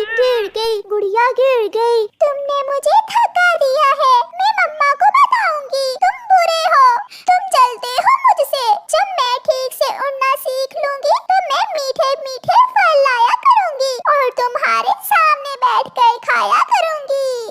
गुड़िया गिर गई। तुमने मुझे थका दिया है, मैं मम्मा को बताऊंगी तुम बुरे हो। तुम चलते हो मुझसे। जब मैं ठीक से उड़ना सीख लूंगी तो मैं मीठे मीठे फल लाया करूंगी और तुम्हारे सामने बैठकर खाया करूंगी।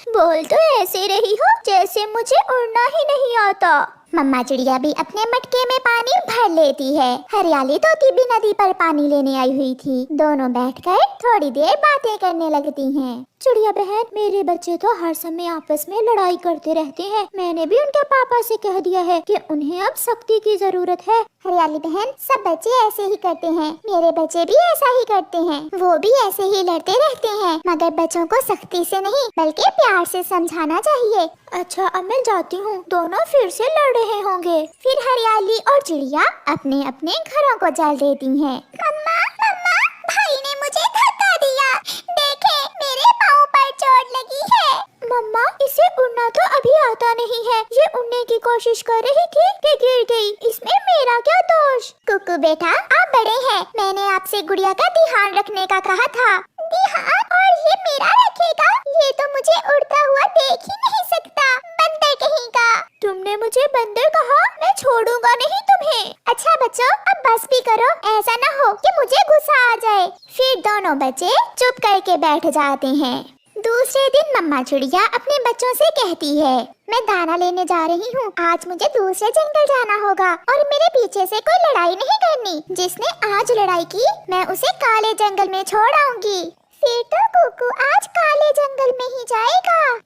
बोल तो ऐसे रही हो जैसे मुझे उड़ना ही नहीं आता। मम्मा चिड़िया भी अपने मटके में पानी भर लेती है। हरियाली तोती भी नदी पर पानी लेने आई हुई थी। दोनों बैठकर थोड़ी देर बातें करने लगती हैं। चिड़िया बहन, मेरे बच्चे तो हर समय आपस में लड़ाई करते रहते हैं। मैंने भी उनके पापा से कह दिया है कि उन्हें अब सख्ती की जरूरत है। हरियाली बहन, सब बच्चे ऐसे ही करते हैं। मेरे बच्चे भी ऐसा ही करते हैं। वो भी ऐसे ही लड़ते रहते हैं, मगर बच्चों को सख्ती से नहीं बल्कि प्यार से समझाना चाहिए। अच्छा, अब मैं जाती हूँ। दोनों फिर से लड़ रहे होंगे। फिर हरियाली और चिड़िया अपने अपने घरों को जल देती हैं। मम्मा, मम्मा, भाई ने मुझे धक्का दिया। देखे, मेरे पाँव पर चोट लगी है। मम्मा, इसे उड़ना तो अभी आता नहीं है। ये उड़ने की कोशिश कर रही थी कि गिर गई। इसमें मेरा क्या दोष? कुकू बेटा, आप बड़े हैं। मैंने आपसे गुड़िया का ध्यान रखने का कहा था। ध्यान? और ये मेरा रखेगा? ये तो मुझे उड़ता हुआ देख ही नहीं सकता। बंदर कहीं का। तुमने मुझे बंदर कहा? मैं छोड़ूंगा नहीं तुम्हें। अच्छा बच्चों, अब बस भी करो। ऐसा न हो कि मुझे गुस्सा आ जाए। फिर दोनों बच्चे चुप करके बैठ जाते हैं। दूसरे दिन मम्मा चिड़िया अपने बच्चों से कहती है, मैं दाना लेने जा रही हूँ। आज मुझे दूसरे जंगल जाना होगा और मेरे पीछे से कोई लड़ाई नहीं करनी। जिसने आज लड़ाई की, मैं उसे काले जंगल में छोड़ आऊंगी। फिर तो कुकू आज काले जंगल में ही जाएगा।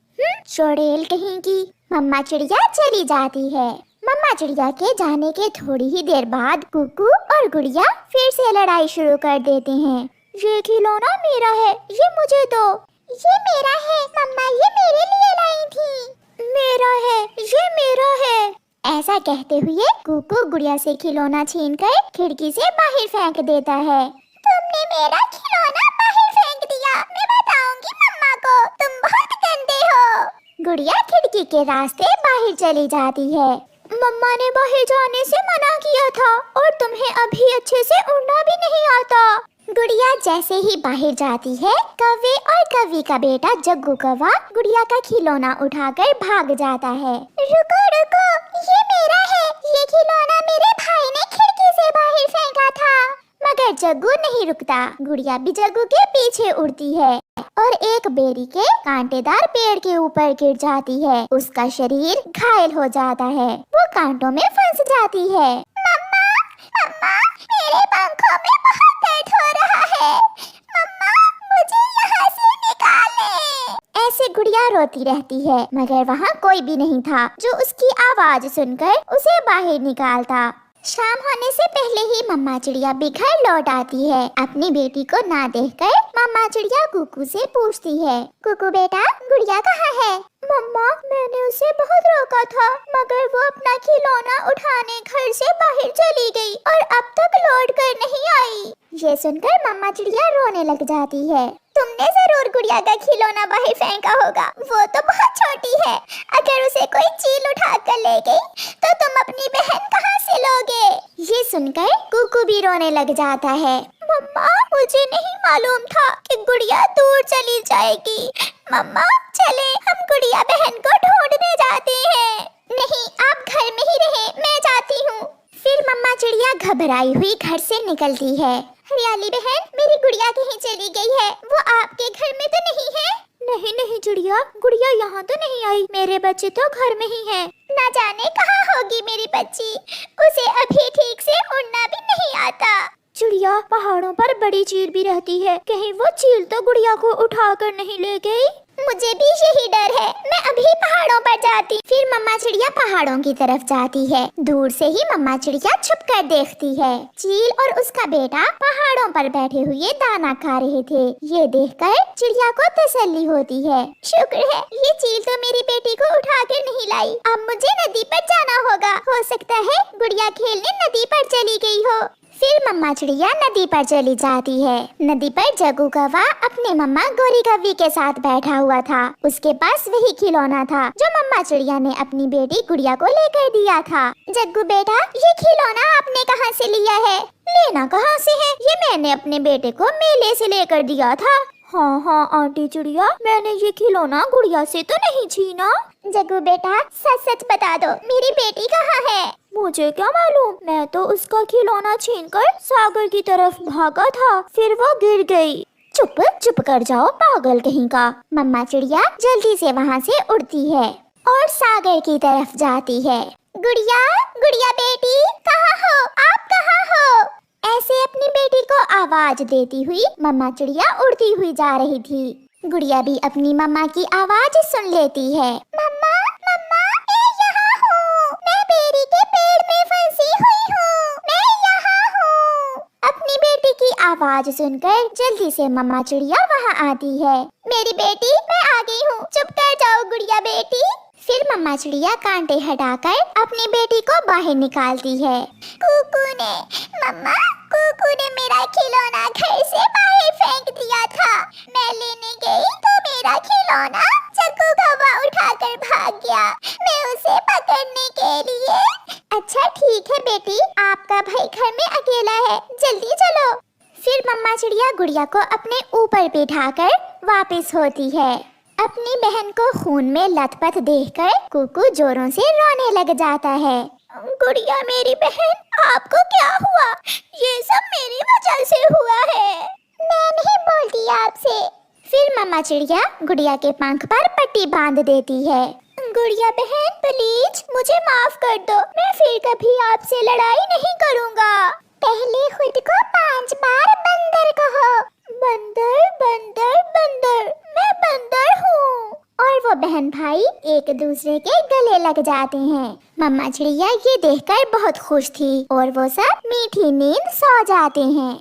चुड़ैल कहीं की। मम्मा चिड़िया चली जाती है। मम्मा चिड़िया के जाने के थोड़ी ही देर बाद कुकू और गुड़िया फिर से लड़ाई शुरू कर देते हैं। ये खिलौना मेरा है, ये मुझे दो। ये मेरा है मम्मा, ये मेरे लिए लाई थी। मेरा है, ये मेरा है। ऐसा कहते हुए कुकू गुड़िया से खिलौना छीनकर खिड़की से बाहर फेंक देता है। तुमने मेरा खिलौना बाहर फेंक दिया। मैं बताऊंगी मम्मा को, तुम बहुत गंदे हो। गुड़िया खिड़की के रास्ते बाहर चली जाती है। मम्मा ने बाहर जाने से मना किया था और तुम्हें अभी अच्छे से उड़ना भी नहीं आता। गुड़िया जैसे ही बाहर जाती है, कौवे और कौवी का बेटा जग्गू कौवा गुड़िया का खिलौना उठाकर भाग जाता है। रुको रुको, ये मेरा है। ये खिलौना मेरे भाई ने खिड़की से बाहर फेंका था। मगर जग्गू नहीं रुकता। गुड़िया भी जग्गू के पीछे उड़ती है और एक बेरी के कांटेदार पेड़ के ऊपर गिर जाती है। उसका शरीर घायल हो जाता है। वो कांटों में फंस जाती है। मम्मा, मम्मा, मेरे पंखों में बहुत दर्द हो रहा है। मम्मा, मुझे यहाँ से निकालें। ऐसे गुड़िया रोती रहती है, मगर वहाँ कोई भी नहीं था जो उसकी आवाज सुनकर उसे बाहर निकालता। शाम होने से पहले ही मम्मा चिड़िया भी घर लौट आती है। अपनी बेटी को ना देखकर मम्मा चिड़िया कुकू से पूछती है, कुकू बेटा, गुड़िया कहाँ है? मम्मा, मैंने उसे बहुत रोका था, मगर वो अपना खिलौना उठाने घर से बाहर चली गई और अब तक लौट कर नहीं आई। ये सुनकर मम्मा चिड़िया रोने लग जाती है। तुमने जरूर गुड़िया का खिलौना बाहर फेंका होगा। वो तो बहुत छोटी है। अगर उसे कोई चील उठा कर ले गई तो तुम अपनी बहन कहाँ से लोगे? ये सुनकर कुकू भी रोने लग जाता है। मम्मा, मुझे नहीं मालूम था कि गुड़िया दूर चली जाएगी। मम्मा, चले हम गुड़िया बहन को ढूंढने जाते हैं। नहीं, आप घर में ही रहे, मैं जाती हूँ। फिर मम्मा चिड़िया घबराई हुई घर से निकलती है। हरियाली बहन, मेरी गुड़िया कहीं चली गई है। वो आपके घर में तो नहीं है? नहीं नहीं चिड़िया, गुड़िया यहाँ तो नहीं आई। मेरे बच्चे तो घर में ही हैं। न जाने कहाँ होगी मेरी बच्ची। उसे अभी ठीक से उड़ना भी नहीं आता। चिड़िया, पहाड़ों पर बड़ी चील भी रहती है। कहीं वो चील तो गुड़िया को उठा कर नहीं ले गई? मुझे भी यही डर है। मैं अभी पहाड़ों पर जाती। फिर मम्मा चिड़िया पहाड़ों की तरफ जाती है। दूर से ही मम्मा चिड़िया छुप कर देखती है। चील और उसका बेटा पहाड़ों पर बैठे हुए दाना खा रहे थे। ये देखकर चिड़िया को तसल्ली होती है। शुक्र है ये चील तो मेरी बेटी को उठा कर नहीं लाई। अब मुझे नदी पर जाना होगा। हो सकता है गुड़िया खेलने नदी पर चली गई हो। फिर मम्मा चिड़िया नदी पर चली जाती है। नदी पर जग्गू कौवा अपने मम्मा गोरी कौवी के साथ बैठा हुआ था। उसके पास वही खिलौना था जो मम्मा चिड़िया ने अपनी बेटी गुड़िया को लेकर दिया था। जग्गू बेटा, ये खिलौना आपने कहाँ से लिया है? लेना कहाँ से है? ये मैंने अपने बेटे को मेले से लेकर दिया था। हाँ हाँ आंटी चिड़िया, मैंने ये खिलौना गुड़िया से तो नहीं छीना। जग्गू बेटा सच सच बता दो, मेरी बेटी कहाँ है? मुझे क्या मालूम, मैं तो उसका खिलौना छीनकर सागर की तरफ भागा था, फिर वो गिर गई। चुप चुप कर जाओ पागल कहीं का। मम्मा चिड़िया जल्दी से वहाँ से उड़ती है और सागर की तरफ जाती है। गुड़िया गुड़िया बेटी कहाँ हो, आप कहाँ हो? ऐसे अपनी बेटी को आवाज देती हुई मम्मा चिड़िया उड़ती हुई जा रही थी। गुड़िया भी अपनी मम्मा की आवाज सुन लेती है। मम्मा मम्मा मैं यहाँ हूँ, मैं बेरी के पेड़ में फंसी हुई हूँ, मैं यहाँ हूँ। अपनी बेटी की आवाज सुनकर जल्दी से मम्मा चिड़िया वहाँ आती है। मेरी बेटी मैं आ गई हूँ, चुप कर जाओ गुड़िया बेटी। फिर मम्मा चिड़िया कांटे हटाकर अपनी बेटी को बाहर निकालती है। कुकू ने मम्मा कुकू ने मेरा खिलौना घर से बाहर फेंक दिया था। मैं लेने गई तो मेरा खिलौना जग्गू कौवा उठाकर भाग गया, मैं उसे पकड़ने के लिए। अच्छा ठीक है बेटी, आपका भाई घर में अकेला है, जल्दी चलो। फिर मम्मा चिड़िया गुड़िया को अपने ऊपर बिठाकर वापस होती है। अपनी बहन को खून में लथपथ देखकर कुकू जोरों से रोने लग जाता है। गुड़िया मेरी बहन, आपको क्या हुआ? ये सब मेरी वजह से हुआ है। मैं नहीं बोलती आपसे। फिर मम्मा चिड़िया गुड़िया के पंख पर पट्टी बांध देती है। गुड़िया बहन प्लीज मुझे माफ कर दो, मैं फिर कभी आपसे लड़ाई नहीं करूँगा। पहले खुद को 5 बार बंदर कहो। बंदर बंदर बंदर, मैं बंदर हूँ। और वो बहन भाई एक दूसरे के गले लग जाते हैं। मम्मा चिड़िया ये देखकर बहुत खुश थी और वो सब मीठी नींद सो जाते हैं।